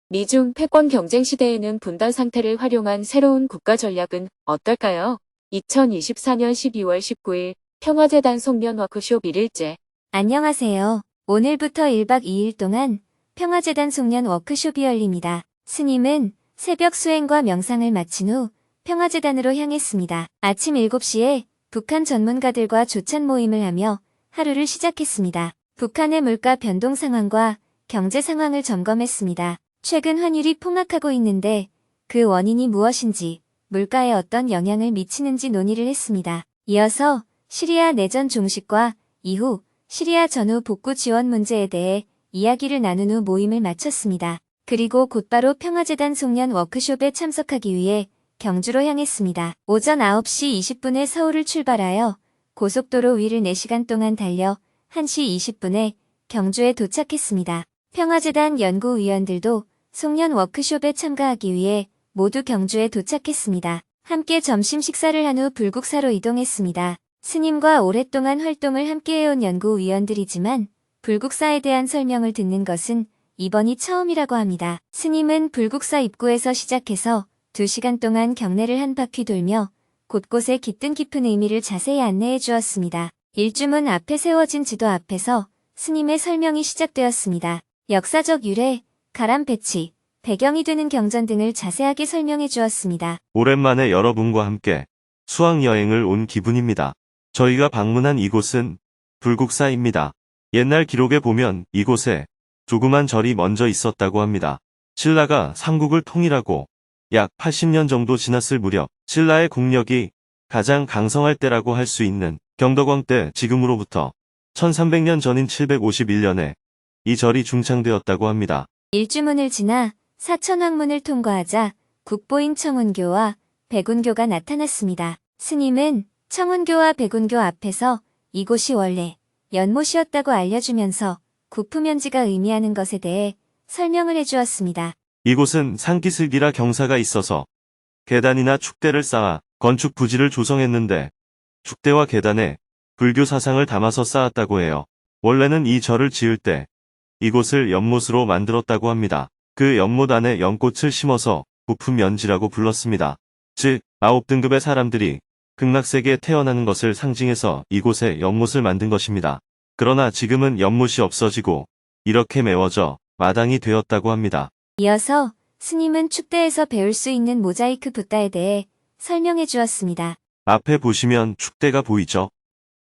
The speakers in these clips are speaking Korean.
미중 패권 경쟁 시대에는 분단 상태를 활용한 새로운 국가 전략은 어떨까요? 2024년 12월 19일 평화재단 송년 워크숍 1일째. 안녕하세요. 오늘부터 1박 2일 동안 평화재단 송년 워크숍이 열립니다. 스님은 새벽 수행과 명상을 마친 후 평화재단으로 향했습니다. 아침 7시에 북한 전문가들과 조찬 모임을 하며 하루를 시작했습니다. 북한의 물가 변동 상황과 경제 상황을 점검했습니다. 최근 환율이 폭락하고 있는데 그 원인이 무엇인지, 물가에 어떤 영향을 미치는지 논의를 했습니다. 이어서 시리아 내전 종식과 이후 시리아 전후 복구 지원 문제에 대해 이야기를 나눈 후 모임을 마쳤습니다. 그리고 곧바로 평화재단 송년 워크숍에 참석하기 위해 경주로 향했습니다. 오전 9시 20분에 서울을 출발하여 고속도로 위를 4시간 동안 달려 1시 20분에 경주에 도착했습니다. 평화재단 연구위원들도 송년 워크숍에 참가하기 위해 모두 경주에 도착했습니다. 함께 점심 식사를 한 후 불국사로 이동했습니다. 스님과 오랫동안 활동을 함께해온 연구위원들이지만 불국사에 대한 설명을 듣는 것은 이번이 처음이라고 합니다. 스님은 불국사 입구에서 시작해서 2시간 동안 경내를 한 바퀴 돌며 곳곳에 깃든 깊은 의미를 자세히 안내해 주었습니다. 일주문 앞에 세워진 지도 앞에서 스님의 설명이 시작되었습니다. 역사적 유래, 가람 배치, 배경이 되는 경전 등을 자세하게 설명해 주었습니다. 오랜만에 여러분과 함께 수학여행을 온 기분입니다. 저희가 방문한 이곳은 불국사입니다. 옛날 기록에 보면 이곳에 조그만 절이 먼저 있었다고 합니다. 신라가 삼국을 통일하고 약 80년 정도 지났을 무렵 신라의 국력이 가장 강성할 때라고 할 수 있는 경덕왕 때 지금으로부터 1300년 전인 751년에 이 절이 중창되었다고 합니다. 일주문을 지나 사천왕문을 통과하자 국보인 청운교와 백운교가 나타났습니다. 스님은 청운교와 백운교 앞에서 이곳이 원래 연못이었다고 알려주면서 구푸면지가 의미하는 것에 대해 설명을 해주었습니다. 이곳은 산기슭이라 경사가 있어서 계단이나 축대를 쌓아 건축 부지를 조성했는데 축대와 계단에 불교 사상을 담아서 쌓았다고 해요. 원래는 이 절을 지을 때 이곳을 연못으로 만들었다고 합니다. 그 연못 안에 연꽃을 심어서 구푸면지라고 불렀습니다. 즉 9등급의 사람들이 극락세계에 태어나는 것을 상징해서 이곳에 연못을 만든 것입니다. 그러나 지금은 연못이 없어지고 이렇게 메워져 마당이 되었다고 합니다. 이어서 스님은 축대에서 배울 수 있는 모자이크 붓다에 대해 설명해 주었습니다. 앞에 보시면 축대가 보이죠?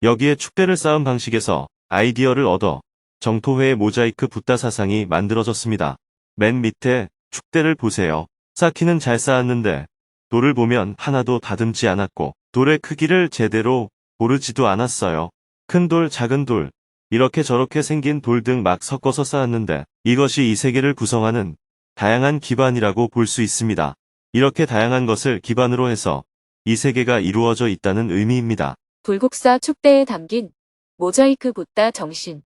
여기에 축대를 쌓은 방식에서 아이디어를 얻어 정토회의 모자이크 붓다 사상이 만들어졌습니다. 맨 밑에 축대를 보세요. 쌓기는 잘 쌓았는데 돌을 보면 하나도 다듬지 않았고 돌의 크기를 제대로 고르지도 않았어요. 큰 돌, 작은 돌, 이렇게 저렇게 생긴 돌 등 막 섞어서 쌓았는데 이것이 이 세계를 구성하는 다양한 기반이라고 볼 수 있습니다. 이렇게 다양한 것을 기반으로 해서 이 세계가 이루어져 있다는 의미입니다. 불국사 축대에 담긴 모자이크 붓다 정신.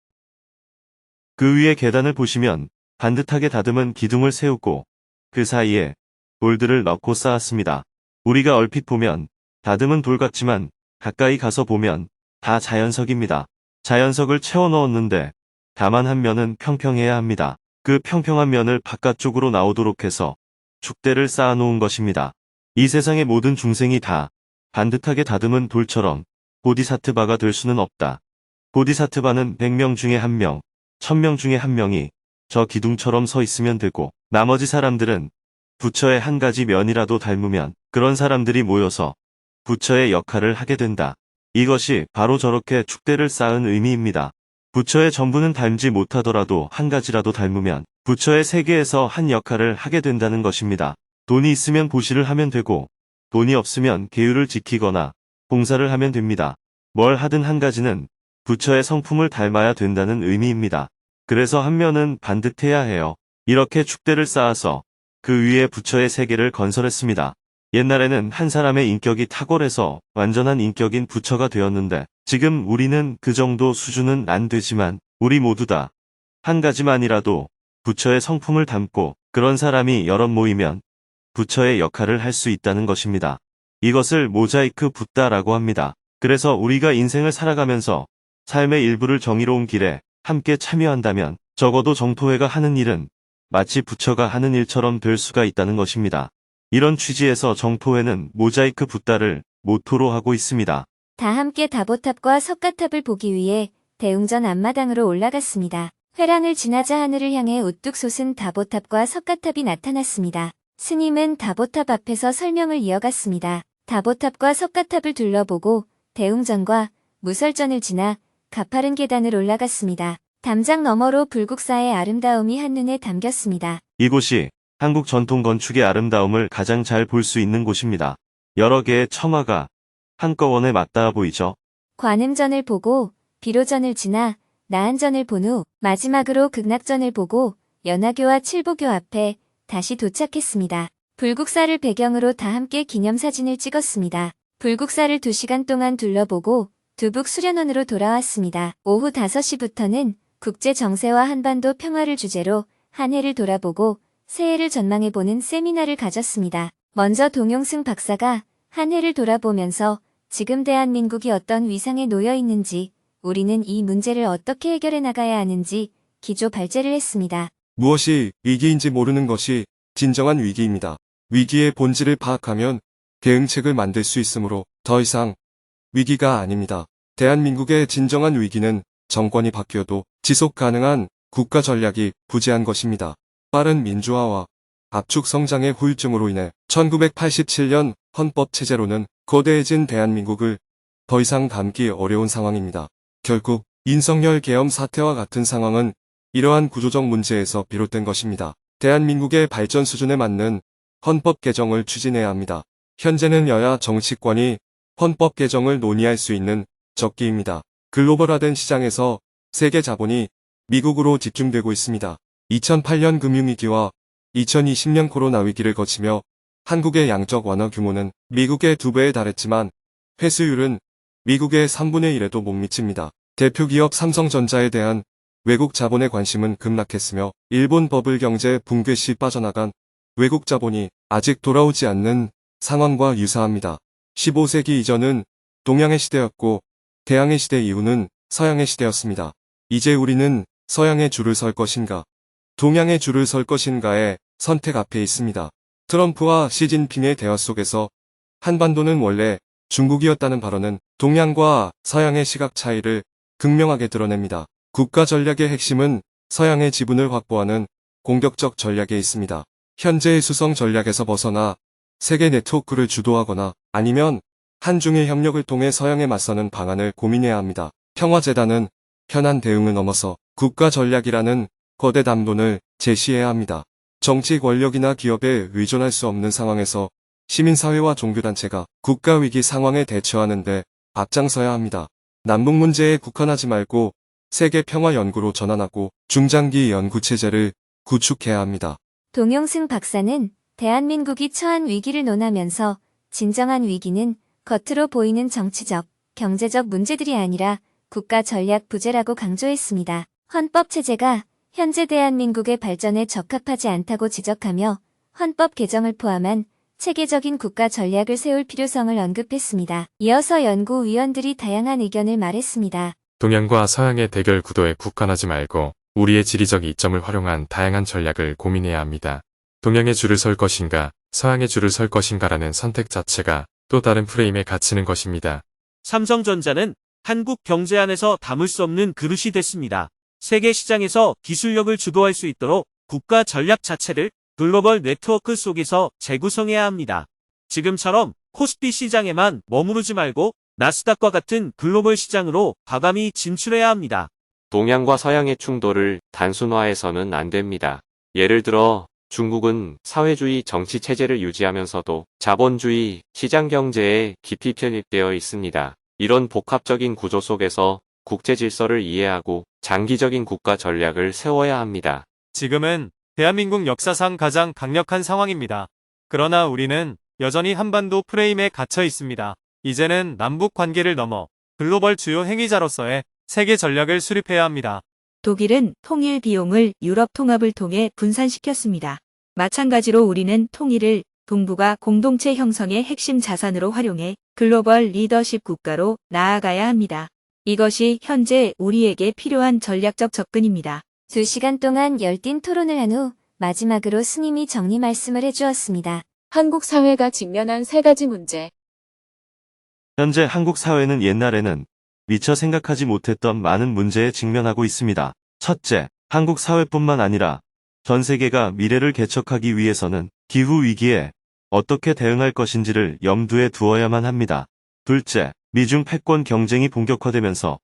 그 위에 계단을 보시면 반듯하게 다듬은 기둥을 세우고 그 사이에 돌들을 넣고 쌓았습니다. 우리가 얼핏 보면 다듬은 돌 같지만 가까이 가서 보면 다 자연석입니다. 자연석을 채워 넣었는데 다만 한 면은 평평해야 합니다. 그 평평한 면을 바깥쪽으로 나오도록 해서 축대를 쌓아 놓은 것입니다. 이 세상의 모든 중생이 다 반듯하게 다듬은 돌처럼 보디사트바가 될 수는 없다. 보디사트바는 100명 중에 1명, 1000명 중에 1명이 저 기둥처럼 서 있으면 되고 나머지 사람들은 부처의 한 가지 면이라도 닮으면 그런 사람들이 모여서 부처의 역할을 하게 된다. 이것이 바로 저렇게 축대를 쌓은 의미입니다. 부처의 전부는 닮지 못하더라도 한 가지라도 닮으면 부처의 세계에서 한 역할을 하게 된다는 것입니다. 돈이 있으면 보시를 하면 되고 돈이 없으면 계율을 지키거나 봉사를 하면 됩니다. 뭘 하든 한 가지는 부처의 성품을 닮아야 된다는 의미입니다. 그래서 한 면은 반듯해야 해요. 이렇게 축대를 쌓아서 그 위에 부처의 세계를 건설했습니다. 옛날에는 한 사람의 인격이 탁월해서 완전한 인격인 부처가 되었는데 지금 우리는 그 정도 수준은 안 되지만 우리 모두 다 한 가지만이라도 부처의 성품을 담고 그런 사람이 여럿 모이면 부처의 역할을 할 수 있다는 것입니다. 이것을 모자이크 붓다라고 합니다. 그래서 우리가 인생을 살아가면서 삶의 일부를 정의로운 길에 함께 참여한다면 적어도 정토회가 하는 일은 마치 부처가 하는 일처럼 될 수가 있다는 것입니다. 이런 취지에서 정토회는 모자이크 붓다를 모토로 하고 있습니다. 다 함께 다보탑과 석가탑을 보기 위해 대웅전 앞마당으로 올라갔습니다. 회랑을 지나자 하늘을 향해 우뚝 솟은 다보탑과 석가탑이 나타났습니다. 스님은 다보탑 앞에서 설명을 이어갔습니다. 다보탑과 석가탑을 둘러보고 대웅전과 무설전을 지나 가파른 계단을 올라갔습니다. 담장 너머로 불국사의 아름다움이 한눈에 담겼습니다. 이곳이 한국 전통 건축의 아름다움을 가장 잘 볼 수 있는 곳입니다. 여러 개의 처마가 한꺼번에 맞닿아 보이죠. 관음전을 보고 비로전을 지나 나한전을 본 후 마지막으로 극락전을 보고 연화교와 칠보교 앞에 다시 도착했습니다. 불국사를 배경으로 다 함께 기념사진을 찍었습니다. 불국사를 2시간 동안 둘러보고 두북 수련원으로 돌아왔습니다. 오후 5시부터는 국제 정세와 한반도 평화를 주제로 한 해를 돌아보고 새해를 전망해보는 세미나를 가졌습니다. 먼저 동용승 박사가 한 해를 돌아보면서 지금 대한민국이 어떤 위상에 놓여 있는지, 우리는 이 문제를 어떻게 해결해 나가야 하는지 기조 발제를 했습니다. 무엇이 위기인지 모르는 것이 진정한 위기입니다. 위기의 본질을 파악하면 대응책을 만들 수 있으므로 더 이상 위기가 아닙니다. 대한민국의 진정한 위기는 정권이 바뀌어도 지속 가능한 국가 전략이 부재한 것입니다. 빠른 민주화와 압축 성장의 후유증으로 인해 1987년 헌법 체제로는 거대해진 대한민국을 더 이상 담기 어려운 상황입니다. 결국 윤석열 계엄 사태와 같은 상황은 이러한 구조적 문제에서 비롯된 것입니다. 대한민국의 발전 수준에 맞는 헌법 개정을 추진해야 합니다. 현재는 여야 정치권이 헌법 개정을 논의할 수 있는 적기입니다. 글로벌화된 시장에서 세계 자본이 미국으로 집중되고 있습니다. 2008년 금융위기와 2020년 코로나 위기를 거치며 한국의 양적 완화 규모는 미국의 2배에 달했지만 회수율은 미국의 3분의 1에도 못 미칩니다. 대표 기업 삼성전자에 대한 외국 자본의 관심은 급락했으며 일본 버블 경제 붕괴 시 빠져나간 외국 자본이 아직 돌아오지 않는 상황과 유사합니다. 15세기 이전은 동양의 시대였고 대양의 시대 이후는 서양의 시대였습니다. 이제 우리는 서양의 줄을 설 것인가, 동양의 줄을 설 것인가의 선택 앞에 있습니다. 트럼프와 시진핑의 대화 속에서 한반도는 원래 중국이었다는 발언은 동양과 서양의 시각 차이를 극명하게 드러냅니다. 국가 전략의 핵심은 서양의 지분을 확보하는 공격적 전략에 있습니다. 현재의 수성 전략에서 벗어나 세계 네트워크를 주도하거나 아니면 한중일 협력을 통해 서양에 맞서는 방안을 고민해야 합니다. 평화재단은 현안 대응을 넘어서 국가 전략이라는 거대 담론을 제시해야 합니다. 정치 권력이나 기업에 의존할 수 없는 상황에서 시민사회와 종교단체가 국가위기 상황에 대처하는 데 앞장서야 합니다. 남북 문제에 국한하지 말고 세계 평화 연구로 전환하고 중장기 연구체제를 구축해야 합니다. 동용승 박사는 대한민국이 처한 위기를 논하면서 진정한 위기는 겉으로 보이는 정치적, 경제적 문제들이 아니라 국가 전략 부재라고 강조했습니다. 헌법 체제가 현재 대한민국의 발전에 적합하지 않다고 지적하며 헌법 개정을 포함한 체계적인 국가 전략을 세울 필요성을 언급했습니다. 이어서 연구위원들이 다양한 의견을 말했습니다. 동양과 서양의 대결 구도에 국한하지 말고 우리의 지리적 이점을 활용한 다양한 전략을 고민해야 합니다. 동양의 줄을 설 것인가, 서양의 줄을 설 것인가라는 선택 자체가 또 다른 프레임에 갇히는 것입니다. 삼성전자는 한국 경제 안에서 담을 수 없는 그릇이 됐습니다. 세계 시장에서 기술력을 주도할 수 있도록 국가 전략 자체를 글로벌 네트워크 속에서 재구성해야 합니다. 지금처럼 코스피 시장에만 머무르지 말고 나스닥과 같은 글로벌 시장으로 과감히 진출해야 합니다. 동양과 서양의 충돌을 단순화해서는 안 됩니다. 예를 들어 중국은 사회주의 정치 체제를 유지하면서도 자본주의 시장 경제에 깊이 편입되어 있습니다. 이런 복합적인 구조 속에서 국제 질서를 이해하고 장기적인 국가 전략을 세워야 합니다. 지금은 대한민국 역사상 가장 강력한 상황입니다. 그러나 우리는 여전히 한반도 프레임에 갇혀 있습니다. 이제는 남북 관계를 넘어 글로벌 주요 행위자로서의 세계 전략을 수립해야 합니다. 독일은 통일 비용을 유럽 통합을 통해 분산시켰습니다. 마찬가지로 우리는 통일을 동북아 공동체 형성의 핵심 자산으로 활용해 글로벌 리더십 국가로 나아가야 합니다. 이것이 현재 우리에게 필요한 전략적 접근입니다. 2시간 동안 열띤 토론을 한 후 마지막으로 스님이 정리 말씀을 해주었습니다. 한국 사회가 직면한 3가지 문제. 현재 한국 사회는 옛날에는 미처 생각하지 못했던 많은 문제에 직면하고 있습니다. 첫째, 한국 사회뿐만 아니라 전 세계가 미래를 개척하기 위해서는 기후 위기에 어떻게 대응할 것인지를 염두에 두어야만 합니다. 둘째, 미중 패권 경쟁이 본격화되면서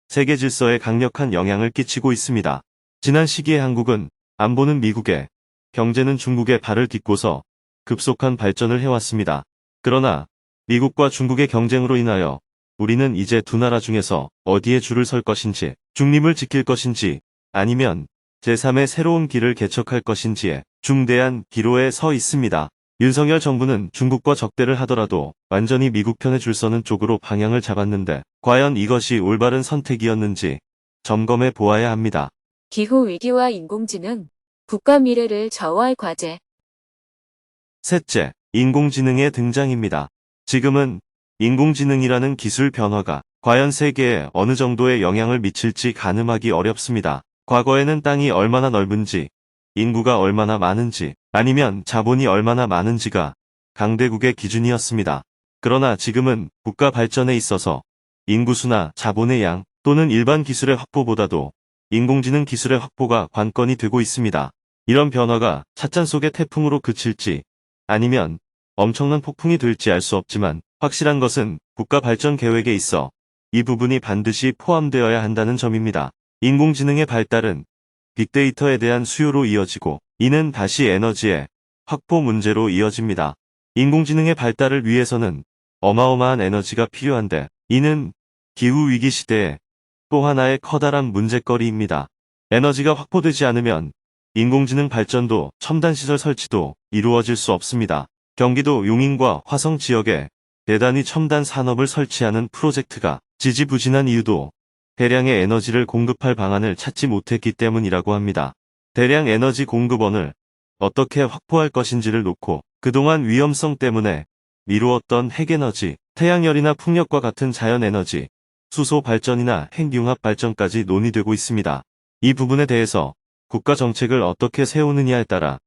세계 질서에 강력한 영향을 끼치고 있습니다. 지난 시기에 한국은 안보는 미국에, 경제는 중국에 발을 딛고서 급속한 발전을 해왔습니다. 그러나 미국과 중국의 경쟁으로 인하여 우리는 이제 두 나라 중에서 어디에 줄을 설 것인지, 중립을 지킬 것인지, 아니면 제3의 새로운 길을 개척할 것인지에 중대한 기로에 서 있습니다. 윤석열 정부는 중국과 적대를 하더라도 완전히 미국 편에 줄 서는 쪽으로 방향을 잡았는데 과연 이것이 올바른 선택이었는지 점검해 보아야 합니다. 기후위기와 인공지능, 국가 미래를 좌우할 과제. 셋째, 인공지능의 등장입니다. 지금은 인공지능이라는 기술 변화가 과연 세계에 어느 정도의 영향을 미칠지 가늠하기 어렵습니다. 과거에는 땅이 얼마나 넓은지, 인구가 얼마나 많은지, 아니면 자본이 얼마나 많은지가 강대국의 기준이었습니다. 그러나 지금은 국가 발전에 있어서 인구수나 자본의 양 또는 일반 기술의 확보보다도 인공지능 기술의 확보가 관건이 되고 있습니다. 이런 변화가 찻잔 속의 태풍으로 그칠지 아니면 엄청난 폭풍이 될지 알 수 없지만 확실한 것은 국가 발전 계획에 있어 이 부분이 반드시 포함되어야 한다는 점입니다. 인공지능의 발달은 빅데이터에 대한 수요로 이어지고 이는 다시 에너지의 확보 문제로 이어집니다. 인공지능의 발달을 위해서는 어마어마한 에너지가 필요한데 이는 기후위기 시대에 또 하나의 커다란 문제거리입니다. 에너지가 확보되지 않으면 인공지능 발전도 첨단시설 설치도 이루어질 수 없습니다. 경기도 용인과 화성 지역에 대단히 첨단 산업을 설치하는 프로젝트가 지지부진한 이유도 대량의 에너지를 공급할 방안을 찾지 못했기 때문이라고 합니다. 대량 에너지 공급원을 어떻게 확보할 것인지를 놓고 그동안 위험성 때문에 미루었던 핵에너지, 태양열이나 풍력과 같은 자연에너지, 수소 발전이나 핵융합 발전까지 논의되고 있습니다. 이 부분에 대해서 국가 정책을 어떻게 세우느냐에 따라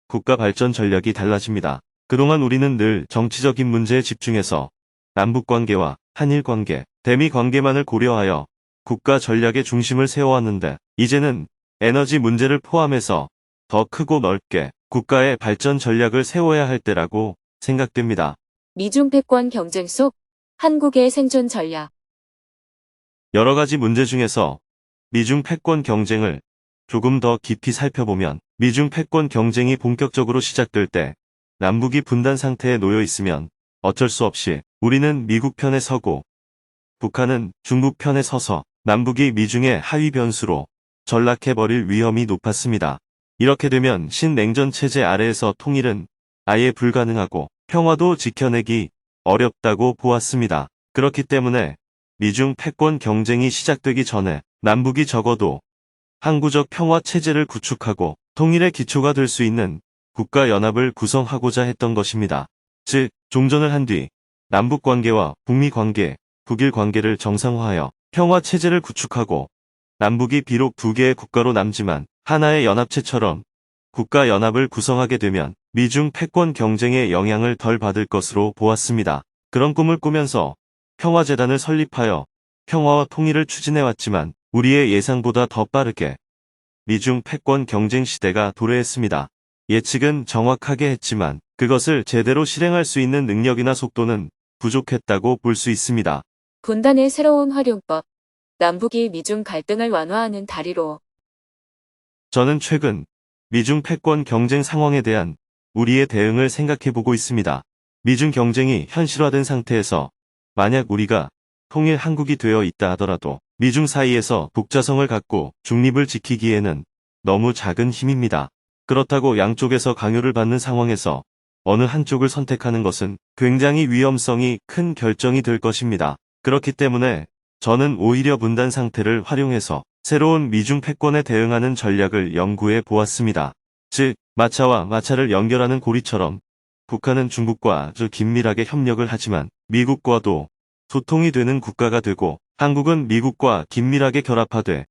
국가 발전 전략이 달라집니다. 그동안 우리는 늘 정치적인 문제에 집중해서 남북관계와 한일관계, 대미관계만을 고려하여 국가 전략의 중심을 세워왔는데 이제는 에너지 문제를 포함해서 더 크고 넓게 국가의 발전 전략을 세워야 할 때라고 생각됩니다. 미중 패권 경쟁 속 한국의 생존 전략. 여러 가지 문제 중에서 미중 패권 경쟁을 조금 더 깊이 살펴보면 미중 패권 경쟁이 본격적으로 시작될 때 남북이 분단 상태에 놓여 있으면 어쩔 수 없이 우리는 미국 편에 서고 북한은 중국 편에 서서 남북이 미중의 하위 변수로 전락해버릴 위험이 높았습니다. 이렇게 되면 신냉전 체제 아래에서 통일은 아예 불가능하고 평화도 지켜내기 어렵다고 보았습니다. 그렇기 때문에 미중 패권 경쟁이 시작되기 전에 남북이 적어도 항구적 평화 체제를 구축하고 통일의 기초가 될 수 있는 국가연합을 구성하고자 했던 것입니다. 즉, 종전을 한 뒤 남북 관계와 북미 관계, 북일 관계를 정상화하여 평화 체제를 구축하고 남북이 비록 두 개의 국가로 남지만 하나의 연합체처럼 국가연합을 구성하게 되면 미중 패권 경쟁의 영향을 덜 받을 것으로 보았습니다. 그런 꿈을 꾸면서 평화재단을 설립하여 평화와 통일을 추진해왔지만 우리의 예상보다 더 빠르게 미중 패권 경쟁 시대가 도래했습니다. 예측은 정확하게 했지만 그것을 제대로 실행할 수 있는 능력이나 속도는 부족했다고 볼 수 있습니다. 분단의 새로운 활용법. 남북이 미중 갈등을 완화하는 다리로. 저는 최근 미중 패권 경쟁 상황에 대한 우리의 대응을 생각해보고 있습니다. 미중 경쟁이 현실화된 상태에서 만약 우리가 통일 한국이 되어 있다 하더라도 미중 사이에서 독자성을 갖고 중립을 지키기에는 너무 작은 힘입니다. 그렇다고 양쪽에서 강요를 받는 상황에서 어느 한쪽을 선택하는 것은 굉장히 위험성이 큰 결정이 될 것입니다. 그렇기 때문에 저는 오히려 분단 상태를 활용해서 새로운 미중 패권에 대응하는 전략을 연구해 보았습니다. 즉 마차와 마차를 연결하는 고리처럼 북한은 중국과 아주 긴밀하게 협력을 하지만 미국과도 소통이 되는 국가가 되고 한국은 미국과 긴밀하게 결합하되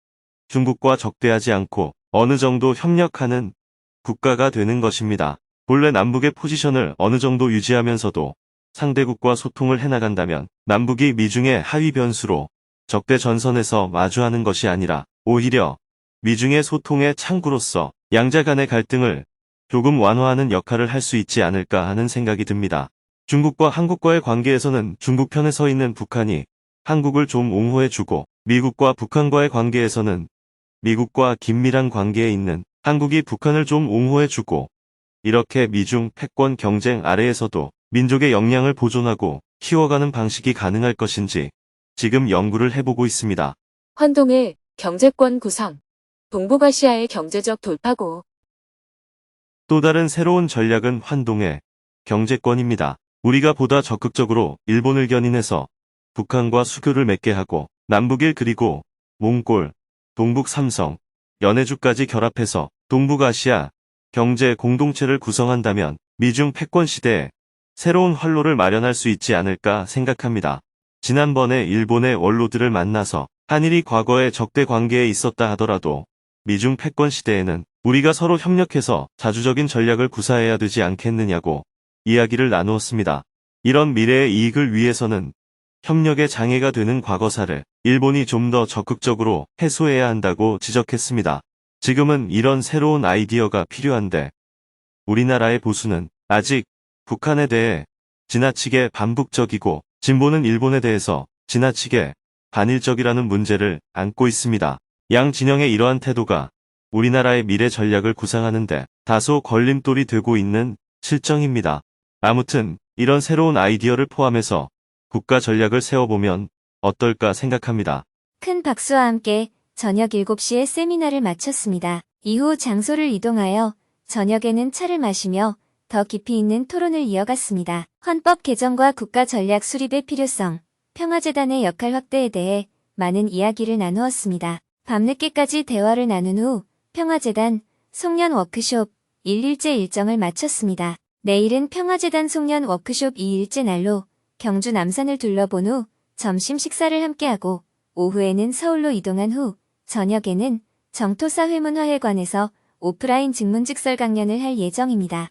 중국과 적대하지 않고 어느 정도 협력하는 국가가 되는 것입니다. 본래 남북의 포지션을 어느 정도 유지하면서도 상대국과 소통을 해나간다면 남북이 미중의 하위 변수로 적대 전선에서 마주하는 것이 아니라 오히려 미중의 소통의 창구로서 양자 간의 갈등을 조금 완화하는 역할을 할 수 있지 않을까 하는 생각이 듭니다. 중국과 한국과의 관계에서는 중국 편에 서 있는 북한이 한국을 좀 옹호해주고 미국과 북한과의 관계에서는 미국과 긴밀한 관계에 있는 한국이 북한을 좀 옹호해주고 이렇게 미중 패권 경쟁 아래에서도 민족의 역량을 보존하고 키워가는 방식이 가능할 것인지 지금 연구를 해보고 있습니다. 환동의 경제권 구상. 동북아시아의 경제적 돌파구. 또 다른 새로운 전략은 환동의 경제권입니다. 우리가 보다 적극적으로 일본을 견인해서 북한과 수교를 맺게 하고 남북일 그리고 몽골, 동북 삼성, 연해주까지 결합해서 동북아시아 경제 공동체를 구성한다면 미중 패권 시대에 새로운 활로를 마련할 수 있지 않을까 생각합니다. 지난번에 일본의 원로들을 만나서 한일이 과거에 적대 관계에 있었다 하더라도 미중 패권 시대에는 우리가 서로 협력해서 자주적인 전략을 구사해야 되지 않겠느냐고 이야기를 나누었습니다. 이런 미래의 이익을 위해서는 협력의 장애가 되는 과거사를 일본이 좀 더 적극적으로 해소해야 한다고 지적했습니다. 지금은 이런 새로운 아이디어가 필요한데 우리나라의 보수는 아직 북한에 대해 지나치게 반북적이고 진보는 일본에 대해서 지나치게 반일적이라는 문제를 안고 있습니다. 양 진영의 이러한 태도가 우리나라의 미래 전략을 구상하는데 다소 걸림돌이 되고 있는 실정입니다. 아무튼 이런 새로운 아이디어를 포함해서 국가 전략을 세워보면 어떨까 생각합니다. 큰 박수와 함께 저녁 7시에 세미나를 마쳤습니다. 이후 장소를 이동하여 저녁에는 차를 마시며 더 깊이 있는 토론을 이어갔습니다. 헌법 개정과 국가 전략 수립의 필요성, 평화재단의 역할 확대에 대해 많은 이야기를 나누었습니다. 밤늦게까지 대화를 나눈 후 평화재단 송년 워크숍 1일째 일정을 마쳤습니다. 내일은 평화재단 송년 워크숍 2일째 날로 경주 남산을 둘러본 후 점심 식사를 함께하고 오후에는 서울로 이동한 후 저녁에는 정토사 회문화회관에서 오프라인 직문직설 강연을 할 예정입니다.